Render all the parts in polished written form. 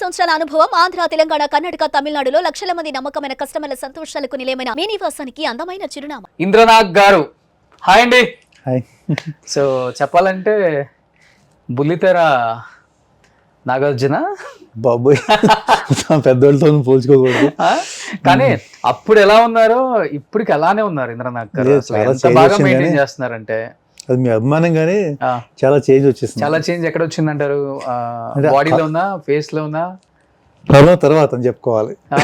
సంవత్సరాల అనుభవం ఆంధ్ర, తెలంగాణ, కర్ణాటక, తమిళనాడులో లక్షల మంది నమ్మకమైన కస్టమర్ల సంతోషాలకు నిలయమైన మీ నివాసానికి అందమైన చిరునామా. ఇంద్రనాథ్ గారు హాయ్ అండి. హాయ్. సో చెప్పాలంటే బుల్లితెర నాగార్జున బాబోయ్ పెద్దోళ్ళతో పోల్చుకోకూడదు. కానీ అప్పుడు ఎలా ఉన్నారో ఇప్పటికి అలానే ఉన్నారు ఇంద్రనాథ్ గారు. లేదు, అసలు చాలా ఎంత change బాగా వచ్చింది మెయింటైన్ కానీ చేస్తున్నారంటే అది మీ అభిమానం కానీ ఆ, చాలా చేంజ్ వచ్చేసింది. చాలా చేంజ్ ఎక్కడ వచ్చిందంటారు? అంటే బాడీలో ఉన్నా, ఫేస్ లో ఉన్నా? కరోనా తర్వాత అని చెప్పుకోవాలి. ఆ,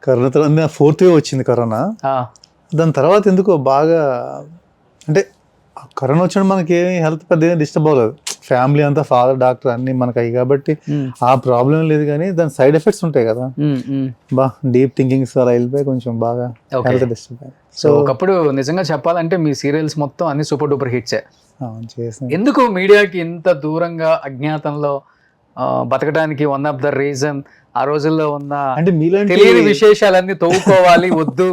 కరోనా తర్వాత 4th wave వచ్చింది కరోనా. ఆ, దాని తర్వాత ఎందుకో బాగా అంటే కరోనా వచ్చినప్పుడు మనకి ఏమి హెల్త్ పెద్ద డిస్టర్బ్ అవ్వలేదు. ఫ్యామిలీ అంతా ఫాదర్ డాక్టర్ అన్ని మనకు అయ్యి కాబట్టి ఉమ్, ఆ ప్రాబ్లం లేదు. కానీ దాని సైడ్ ఎఫెక్ట్స్ ఉంటాయి కదా, ఉమ్, ఉమ్. బా డీప్ థింకింగ్స్ అలా వెళ్ళిపోయి కొంచెం బాగా Okay. హెల్త్ డిస్టర్బ్ అయ్యింది. సో ఒకప్పుడు నిజంగా చెప్పాలంటే మీ సీరియల్స్ మొత్తం అన్ని సూపర్ డూపర్ హిట్సే. చేసిన ఎందుకు మీడియాకి ఇంత దూరంగా అజ్ఞాతంలో బతకడానికి వన్ ఆఫ్ ద రీజన్ ఆ రోజుల్లో ఉన్న అంటే మీలాంటి తెలియని విశేషాలన్నీ తవ్వుకోవాలి వద్దు,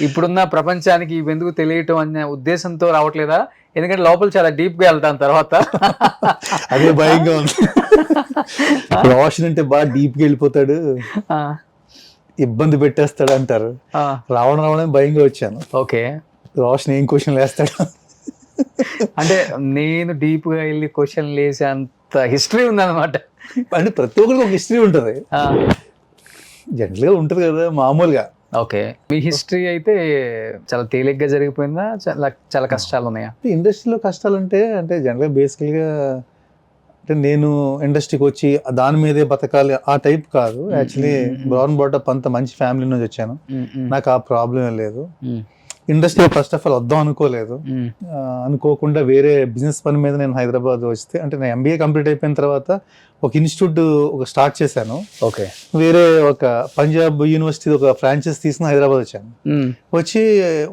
ఇప్పుడున్న ప్రపంచానికి ఇవి ఎందుకు తెలియటం అనే ఉద్దేశంతో రావట్లేదా? ఎందుకంటే లోపల చాలా డీప్ గా వెళ్తాను తర్వాత. అదే భయంగా ఉంది. రోషన్ అంటే బాగా డీప్ గా వెళ్ళిపోతాడు, ఆ, ఇబ్బంది పెట్టేస్తాడు అంటారు. ఆ, రావడం భయంగా వచ్చాను. ఓకే. రోషన్ ఏం క్వశ్చన్లు వేస్తాడు. అంటే నేను డీప్ గా వెళ్ళి క్వశ్చన్లు వేసే అంత హిస్టరీ ఉందన్నమాట. అంటే ప్రతి ఒక్కరికి ఒక హిస్టరీ ఉంటుంది, ఆ, జనరల్ గా ఉంటుంది కదా మామూలుగా. ఓకే. మీ హిస్టరీ అయితే చాలా తేలిగ్గా జరిగిపోయిందా? చాలా చాలా కష్టాలు ఉన్నాయా? ఇండస్ట్రీలో కష్టాలు అంటే జనరల్గా బేసికల్గా అంటే నేను ఇండస్ట్రీకి వచ్చి దాని మీదే బతకాలి ఆ టైప్ కాదు. యాక్చువల్లీ బ్రౌన్ బాటప్ అంత మంచి ఫ్యామిలీ నుంచి వచ్చాను, ఉమ్, ఉమ్, నాకు ఆ ప్రాబ్లం లేదు. ఉమ్, ఇండస్ట్రీ ఫస్ట్ ఆఫ్ ఆల్ వద్దాం అనుకోలేదు. ఉమ్, అనుకోకుండా వేరే బిజినెస్ పని మీద నేను హైదరాబాద్ వస్తే, అంటే నేను MBA కంప్లీట్ అయిపోయిన తర్వాత ఒక ఇన్స్టిట్యూట్ స్టార్ట్ చేశాను. ఓకే. వేరే ఒక పంజాబ్ యూనివర్సిటీ ఒక ఫ్రాంచైజ్ తీసుకుని హైదరాబాద్ వచ్చాను. ఉమ్, వచ్చి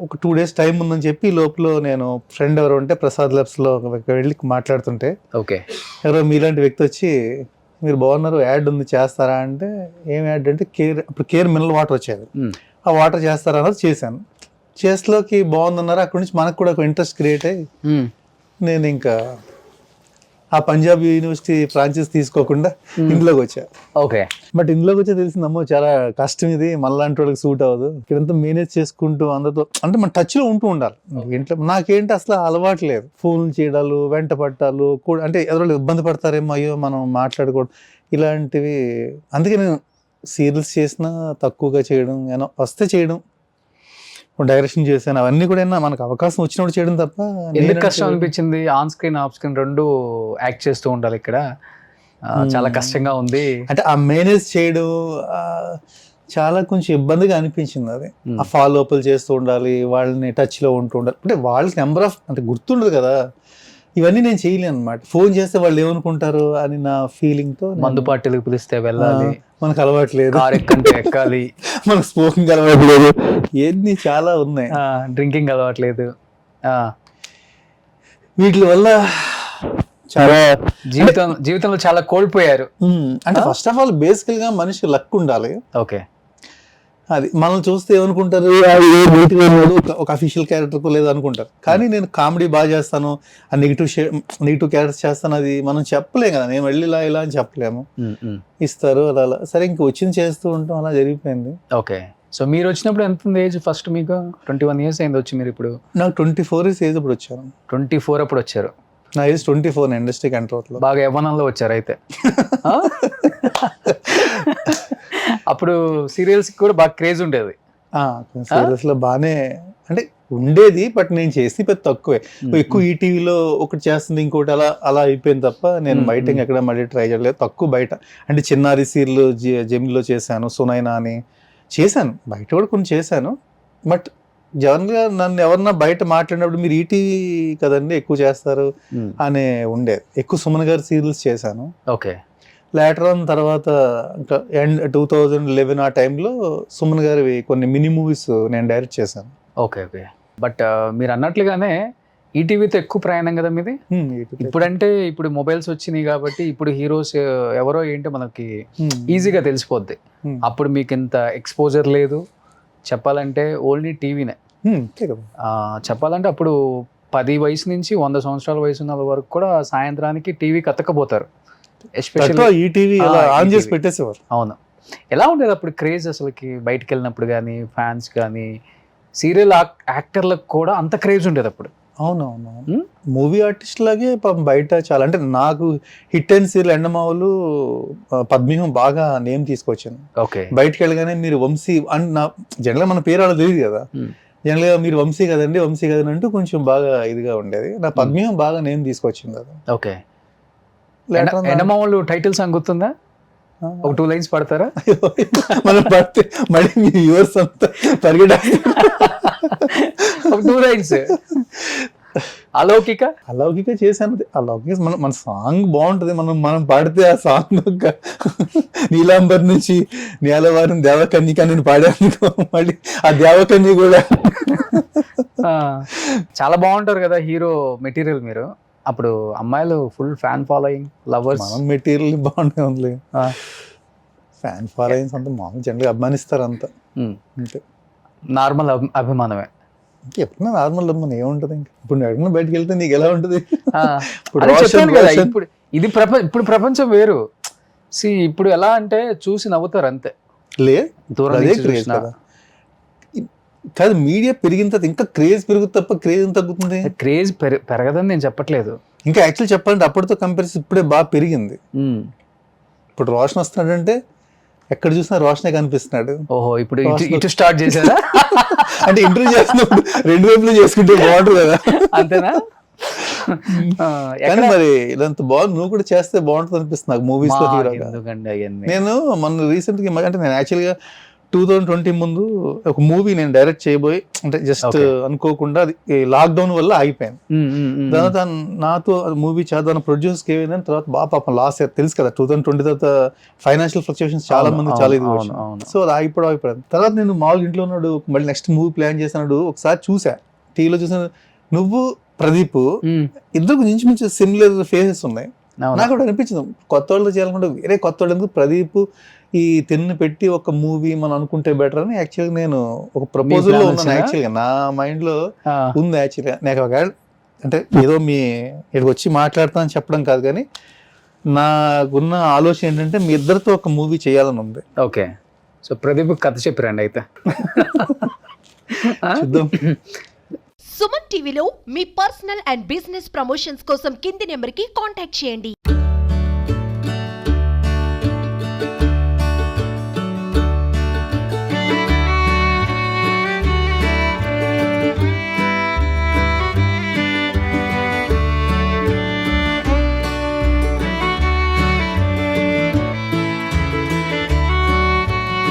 ఒక 2 days టైం ఉందని చెప్పి లోపల నేను ఫ్రెండ్ ఎవరు ఉంటే ప్రసాద్ ల్యాబ్స్లో వెళ్ళి మాట్లాడుతుంటే ఓకే. ఎవరో మీలాంటి వ్యక్తి వచ్చి మీరు బాగున్నారు, యాడ్ ఉంది చేస్తారా అంటే, ఏం యాడ్ అంటే అప్పుడు కేర్ మినరల్ వాటర్ వచ్చేది, ఉమ్, ఆ వాటర్ చేస్తారా అన్నది చేశాను. చేస్లోకి బాగుందన్నారు. అక్కడి నుంచి మనకు కూడా ఒక ఇంట్రెస్ట్ క్రియేట్ అయ్యి ఉమ్, నేను ఇంకా ఆ పంజాబ్ యూనివర్సిటీ ఫ్రాంచైజ్ తీసుకోకుండా ఇంట్లోకి వచ్చా. ఓకే. బట్ ఇంట్లోకి వచ్చే తెలిసిందమ్మో చాలా కష్టం ఇది, మనలాంటి వాళ్ళకి సూట్ అవ్వదు. ఇక్కడంతా మేనేజ్ చేసుకుంటూ అందరితో అంటే మన టచ్లో ఉంటూ ఉండాలి. ఇంట్లో నాకేంటి అసలు అలవాటు లేదు, ఫోన్లు చేయడాలు, వెంట పట్టాలు కూడా, అంటే ఎవరు ఇబ్బంది పడతారేమో, అయ్యో మనం మాట్లాడుకోవడం ఇలాంటివి. అందుకే నేను సీరియల్స్ చేసినా తక్కువగా చేయడం, ఏమో వస్తే చేయడం, డైరెక్షన్ చేశాను, అవన్నీ కూడా మనకు అవకాశం వచ్చినప్పుడు చేయడం తప్ప. ఎందుకు కష్టం అనిపించింది? ఆన్ స్క్రీన్ ఆఫ్ స్క్రీన్ రెండు యాక్ట్ చేస్తూ ఉండాలి ఇక్కడ, చాలా కష్టంగా ఉంది. అంటే ఆ మేనేజ్ చేయడం చాలా కొంచెం ఇబ్బందిగా అనిపించింది. అది ఆ ఫాలో అప్లు చేస్తూ ఉండాలి, వాళ్ళని టచ్లో ఉంటూ ఉండాలి. అంటే వాళ్ళకి నెంబర్ ఆఫ్ అంటే గుర్తుండదు కదా, ఇవన్నీ నేను చేయలేను అనమాట. ఫోన్ చేస్తే వాళ్ళు ఏమనుకుంటారు అని నా ఫీలింగ్తో. మందు పార్టీలకు పిలిస్తే వెళ్ళాలి, మనకు అలవాట్లేదు, కార్ ఎక్కంటే ఎక్కాలి, మనకు స్మోకింగ్ అలవాట్లేదు, ఎన్ని చాలా ఉన్నాయి, డ్రింకింగ్ అలవాట్లేదు. వీటి వల్ల చాలా జీవితంలో చాలా కోల్పోయారు. అంటే ఫస్ట్ ఆఫ్ ఆల్ బేసికల్ గా మనిషి లక్ ఉండాలి. ఓకే. అది మనల్ని చూస్తే ఏమనుకుంటారు, ఒక అఫీషియల్ క్యారెక్టర్ లేదు అనుకుంటారు. కానీ నేను కామెడీ బాగా చేస్తాను, ఆ నెగిటివ్ క్యారెక్టర్స్ చేస్తాను, అది మనం చెప్పలేం కదా. నేను వెళ్ళి ఇలా అని చెప్పలేము, ఇస్తారు అలా. సరే ఇంక వచ్చింది చేస్తూ ఉంటాం, అలా జరిగిపోయింది. ఓకే. సో మీరు వచ్చినప్పుడు ఎంత ఉంది ఏజ్? ఫస్ట్ మీకు 21 years అయింది వచ్చి మీరు ఇప్పుడు? నాకు 24 years ఏజ్ అప్పుడు వచ్చాను. 24 అప్పుడు వచ్చారు? నా ఏజ్ 24 ఇండస్ట్రీకి ఎంటర్ అవుతుంది. బాగా యవ్వనంలో వచ్చారు అయితే. అప్పుడు సీరియల్స్ కూడా బాగా క్రేజ్ ఉండేది. సీరియల్స్ లో బాగానే అంటే ఉండేది, బట్ నేను చేసి పెద్ద తక్కువే. ఎక్కువ ఈటీవీలో ఒకటి చేస్తుంది, ఇంకోటి అలా అలా అయిపోయింది తప్ప నేను బయట ఎక్కడ మళ్ళీ ట్రై చేయలేదు. తక్కువ బయట అంటే చిన్నారి సీరియల్ జెమినిలో చేశాను, సునైనా అని చేశాను, బయట కూడా కొన్ని చేశాను. బట్ జనరల్గా నన్ను ఎవరన్నా బయట మాట్లాడినప్పుడు మీరు ఈటీవీ కదండి ఎక్కువ చేస్తారు అనే ఉండేది. ఎక్కువ సుమన్ గారి సీరియల్స్ చేశాను. ఓకే. లేటర్ ఆన్ తర్వాత ఇంకా 2011 ఆ టైంలో సుమన్ గారివి కొన్ని మినీ మూవీస్ నేను డైరెక్ట్ చేశాను. ఓకే. ఓకే. బట్ మీరు అన్నట్లుగానే ఈటీవీతో ఎక్కువ ప్రయాణం కదా మీది. ఇప్పుడంటే ఇప్పుడు మొబైల్స్ వచ్చినాయి కాబట్టి ఇప్పుడు హీరోస్ ఎవరో ఏంటో మనకి ఈజీగా తెలిసిపోద్ది. అప్పుడు మీకు ఇంత ఎక్స్పోజర్ లేదు, చెప్పాలంటే ఓన్లీ టీవీనే. చెప్పాలంటే అప్పుడు 10 వయసు నుంచి 100 సంవత్సరాల వయసు ఉన్న వరకు కూడా సాయంత్రానికి టీవీకి అతకపోతారు. ఎస్పెషల్లీ ఈటీవీ ఆ, ఆన్ చేసి ETV. పెట్టేసేవారు. అవును. ఎలా ఉండేది అప్పుడు క్రేజ్ అసలుకి? బయటకు వెళ్ళినప్పుడు కానీ ఫ్యాన్స్ కానీ సీరియల్ యాక్టర్లకు కూడా అంత క్రేజ్ ఉండేది అప్పుడు. అవునవును. Hmm? మూవీ ఆర్టిస్ట్ లాగే పాపం బయట చాలా, అంటే నాకు హిట్ అండ్ సీరియల్ ఎండమావులు పద్మిహం బాగా నేమ్ తీసుకొచ్చాను. ఓకే. బయటకు వెళ్ళగానే మీరు వంశీ అని నా జనరల్గా మన పేరు అలా తెలియదు కదా, జనరల్గా మీరు వంశీ కదండి వంశీ కదండి అంటూ కొంచెం బాగా ఇదిగా ఉండేది. నా పద్మిహం బాగా నేమ్ తీసుకొచ్చింది అది. ఓకే. Later on ఎండమామూలు టైటిల్ సాంగ్ గుర్తుందా? ఒక 2 లైన్స్ పడతారా? మనం పడితే మళ్ళీ మీ వ్యూవర్స్ అంతా పరిగెడ ఒక 2 లైన్స్. అలౌకిక. అలౌకిక చేశాను. అలౌకిక మన సాంగ్ బాగుంటది, మనం పాడితే ఆ సాంగ్ నీలాంబర్ నుంచి నేలవారం దేవకన్యక నేను పాడాను, మళ్ళీ ఆ దేవకన్య కూడా చాలా బాగుంటారు కదా హీరో మెటీరియల్ మీరు. అప్పుడు అమ్మాయిలు ఫుల్ ఫ్యాన్ ఫాలోయింగ్, లవర్స్. మనం మెటీరియల్ బాగుండే ఉంది. ఫ్యాన్ ఫాలోయింగ్స్ అంతా మామూలు జనరల్గా అభిమానిస్తారు అంతా అంతే. నార్మల్ అభిమానమే. ఎప్పుడైనా నార్మల్ మనం ఏముంటది ఇంకా. ఇప్పుడు నువ్వు ఎక్కడైనా బయటకు వెళ్తే నీకు ఎలా ఉంటది? ఇప్పుడు అదే రోషన్- చెప్పాను కదా, రోషన్- ఇప్పుడు ఇది ఇప్పుడు ప్రపంచం వేరు. ఇప్పుడు ఎలా అంటే చూసి నవ్వుతారు అంతే, లే దూరం అదే నుంచి క్రేజ్ చూసినా. కదా. కాదు, మీడియా పెరిగిన తర్వాత ఇంకా క్రేజ్ పెరుగుతుంది తప్ప క్రేజ్ ఎంత తగ్గుతుంది? క్రేజ్ పెరగదని నేను చెప్పట్లేదు. ఇంకా యాక్చువల్ చెప్పాలంటే అప్పటితో కంపారిజన్ ఇప్పుడే బాగా పెరిగింది. ఇప్పుడు రోషన్ వస్తున్నాడంటే ఎక్కడ చూసినా రోషనే కనిపిస్తున్నాడు. ఓహో, ఇప్పుడు ఇటు స్టార్ట్ చేశారా? అంటే ఇంటర్వ్యూ చేస్తున్నప్పుడు 2 వైపులు చేసుకుంటే బాగుంటుంది కదా. అంతేనా? కానీ మరి ఇదంతా బాగుంది, నువ్వు కూడా చేస్తే బాగుంటుంది అనిపిస్తుంది నాకు మూవీస్ లో హీరోగా. ఎందుకండి అవన్నీ? నేను మొన్న రీసెంట్ గా అంటే నేను యాక్చువల్గా 2020 ముందు ఒక మూవీ నేను డైరెక్ట్ చేయబోయి, అంటే జస్ట్ Okay. అనుకోకుండా అది లాక్డౌన్ వల్ల ఆగిపోయాను. దాని తర్వాత నాతో మూవీ చేద్దాం ప్రొడ్యూసర్కి ఏమైందని తర్వాత బాగా పాపం లాస్ అయ్యారు, తెలుసు కదా 2020 తర్వాత ఫైనాన్షియల్ ఫ్లక్చుయేషన్స్ చాలా అవును, మంది అవును, చాలా ఇది అవును, వచ్చింది. అవును. సో అది ఆగిపోయాను. తర్వాత నేను మామూలు ఇంట్లో ఉన్నాడు, మళ్ళీ నెక్స్ట్ మూవీ ప్లాన్ చేసినాడు, ఒకసారి చూసా టీవీలో చూసాను, నువ్వు ప్రదీప్ ఇద్దరు ఇంచుమించు సిమిలర్ ఫేసెస్ ఉన్నాయి. నాకు కూడా అనిపించింది కొత్త వాళ్ళతో చేయాలనుకుంటే వేరే కొత్త వాళ్ళు ఎందుకు, ప్రదీప్ ఈ తెన్ను పెట్టి ఒక మూవీ మనం అనుకుంటే బెటర్ అని యాక్చువల్గా నేను ఒక ప్రపోజల్ లో ఉన్నాను. యాక్చువల్గా నా మైండ్ లో ఉంది. యాక్చువల్గా నాకు ఒక అంటే ఏదో మీ ఇక్కడికి వచ్చి మాట్లాడతానని చెప్పడం కాదు, కానీ నాకున్న ఆలోచన ఏంటంటే మీ ఇద్దరితో ఒక మూవీ చేయాలని ఉంది. ఓకే. సో ప్రదీప్ కథ చెప్పిరండి అయితే. చూద్దాం. సుమన్ టీవీలో మీ పర్సనల్ అండ్ బిజినెస్ ప్రమోషన్స్ కోసం కింది నెంబర్కి కాంటాక్ట్ చేయండి.